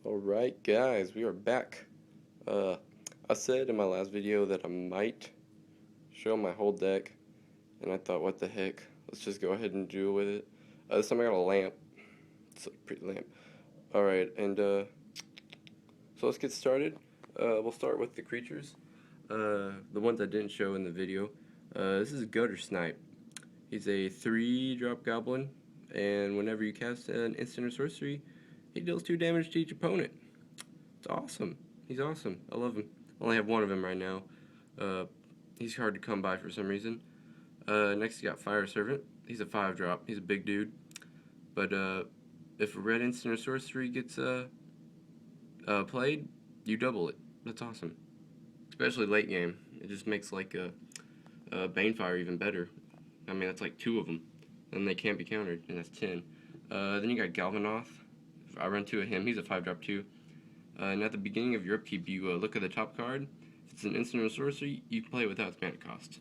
Alright guys, we are back. I said in my last video that I might show my whole deck, and I thought, what the heck, let's just go ahead and do it with it. This time I got a lamp. It's a pretty lamp. Alright, and so let's get started. We'll start with the creatures. The ones I didn't show in the video. This is Gutter Snipe. He's a 3-drop goblin, and whenever you cast an instant or sorcery, he deals 2 damage to each opponent. It's awesome. He's awesome. I love him. I only have one of him right now. He's hard to come by for some reason. Next you got Fire Servant. He's a 5-drop. He's a big dude. But if a red instant or sorcery gets played, you double it. That's awesome. Especially late game. It just makes like a Banefire even better. I mean, that's like 2 of them. And they can't be countered, and that's 10. Then you got Galvanoth. I run 2 of him. He's a 5-drop too. And at the beginning of your upkeep, you look at the top card. If it's an instant or sorcery, you can play it without its mana cost.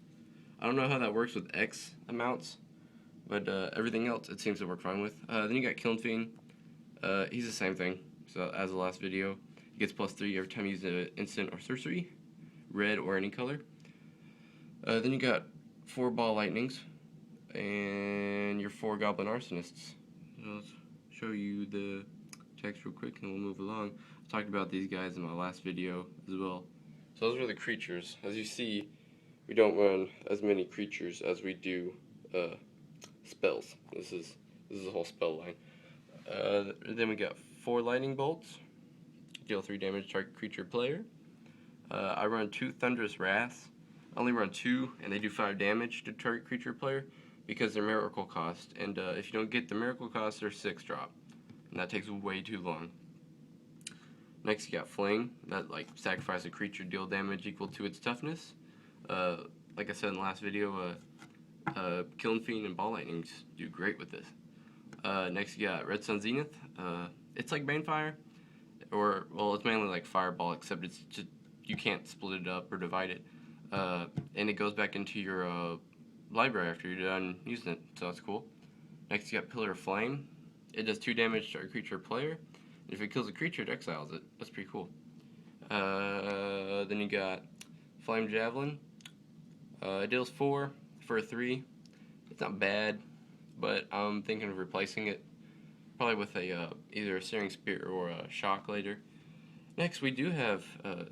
I don't know how that works with X amounts, but everything else it seems to work fine with. Then you got Kiln Fiend. He's the same thing so as the last video. He gets +3 every time you use an instant or sorcery, red or any color. Then you got 4 Ball Lightnings and your 4 Goblin Arsonists. Let's show you the text real quick and we'll move along. I talked about these guys in my last video as well. So those are the creatures. As you see, we don't run as many creatures as we do spells. This is a whole spell line. Then we got 4 lightning bolts, deal 3 damage to target creature player. I run 2 Thunderous Wraths. I only run 2, and they do 5 damage to target creature player because they're miracle cost. And if you don't get the miracle cost, they're 6-drop, and that takes way too long. Next, you got Fling. That sacrifice a creature, deal damage equal to its toughness. Like I said in the last video, Kiln Fiend and Ball Lightnings do great with this. Next, you got Red Sun Zenith. It's like Banefire, well, it's mainly like Fireball, except it's just you can't split it up or divide it. And it goes back into your library after you're done using it, so that's cool. Next, you got Pillar of Flame. It does 2 damage to a creature player. If it kills a creature, it exiles it. That's pretty cool. Then you got Flame Javelin. It deals 4 for a 3. It's not bad, but I'm thinking of replacing it. Probably with either a Searing Spear or a Shock later. Next, we do have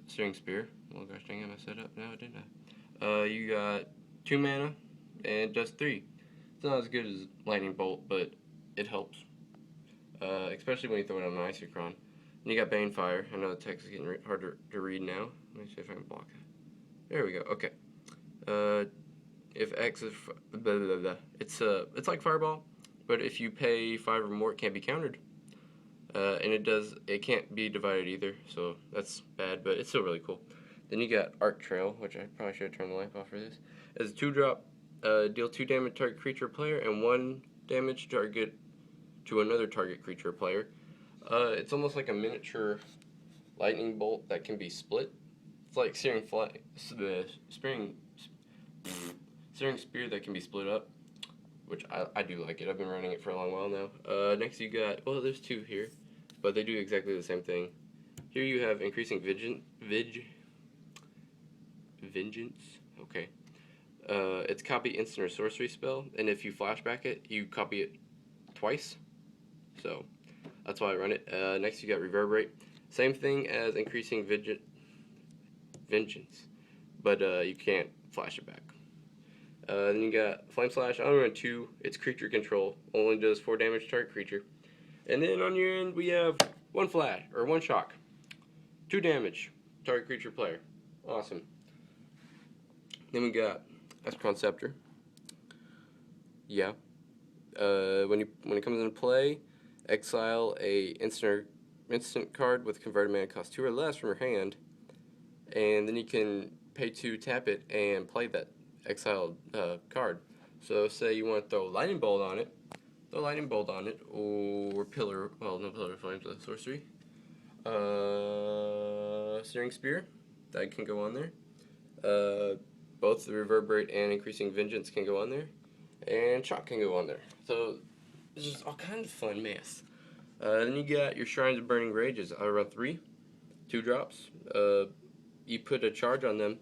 Searing Spear. Oh gosh dang it, I set up now, didn't I? You got 2 mana, and it does 3. It's not as good as Lightning Bolt, but it helps. Especially when you throw it on an Isochron. And you got Banefire. I know the text is getting harder to read now. Let me see if I can block it. There we go. Okay. If X is blah, blah, blah. It's like Fireball, but if you pay 5 or more, it can't be countered. And it can't be divided either, so that's bad, but it's still really cool. Then you got Arc Trail, which I probably should have turned the lamp off for this. It's a 2-drop, deal 2 damage to target creature player and 1 damage target to another target creature player. It's almost like a miniature lightning bolt that can be split. It's like Searing Spear that can be split up, which I do like it. I've been running it for a long while now. Next you got, well, there's 2 here, but they do exactly the same thing. Here you have Increasing Vengeance. Okay. It's copy instant or sorcery spell, and if you flashback it, you copy it twice. So that's why I run it. Next you got Reverberate. Same thing as Increasing Vengeance, but you can't flash it back. Then you got Flame Slash. I only run 2. It's creature control. Only does 4 damage to target creature. And then on your end we have 1 flash or 1 shock, 2 damage target creature player. Awesome. Then we got Esperon Scepter. Yeah. When it comes into play, exile a instant card with converted mana cost 2 or less from your hand, and then you can pay 2, tap it, and play that exiled card. So say you want to throw Lightning Bolt on it, or Pillar of Flames, a sorcery. Searing Spear, that can go on there. Both the Reverberate and Increasing Vengeance can go on there, and Shock can go on there. So it's just all kinds of fun mess. Then you got your Shrines of Burning Rages. I run 3, 2 drops. You put a charge on them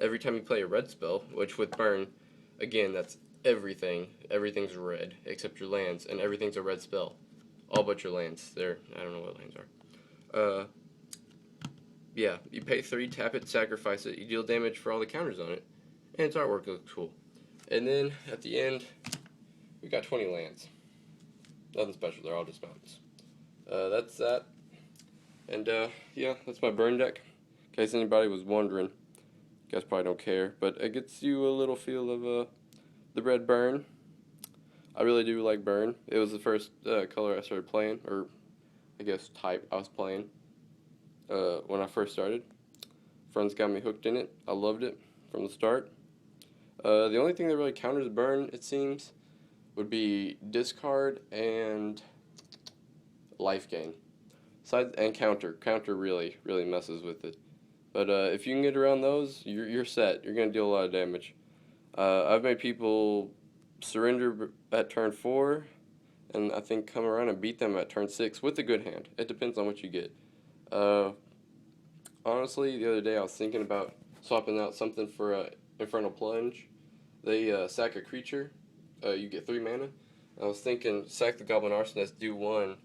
every time you play a red spell, which with burn, again, that's everything. Everything's red except your lands, and everything's a red spell. All but your lands. I don't know what lands are. Yeah, you pay 3, tap it, sacrifice it. You deal damage for all the counters on it, and its artwork looks cool. And then at the end, we got 20 lands. Nothing special. They're all just mountains. That's that. And yeah, that's my burn deck. In case anybody was wondering, you guys probably don't care, but it gets you a little feel of the red burn. I really do like burn. It was the first color I started playing, or I guess type I was playing when I first started. Friends got me hooked in it. I loved it from the start. The only thing that really counters burn, it seems, would be discard and life gain. And counter. Counter really messes with it. But if you can get around those, you're set. You're going to deal a lot of damage. I've made people surrender at turn 4, and I think come around and beat them at turn 6 with a good hand. It depends on what you get. Honestly, the other day I was thinking about swapping out something for a Infernal Plunge. They sack a creature. You get 3 mana. I was thinking sack the Goblin Arsonist, do 1,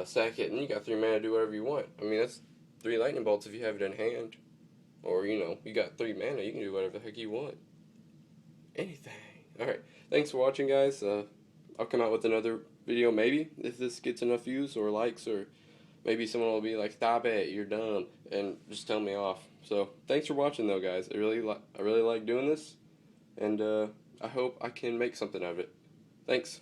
sack it, and you got 3 mana, do whatever you want. I mean, that's 3 lightning bolts if you have it in hand. Or, you got 3 mana, you can do whatever the heck you want. Anything. Alright, thanks for watching, guys. I'll come out with another video, maybe, if this gets enough views or likes, or maybe someone will be like, stop it, you're dumb, and just tell me off. So, thanks for watching, though, guys. I really like doing this, and I hope I can make something out of it. Thanks.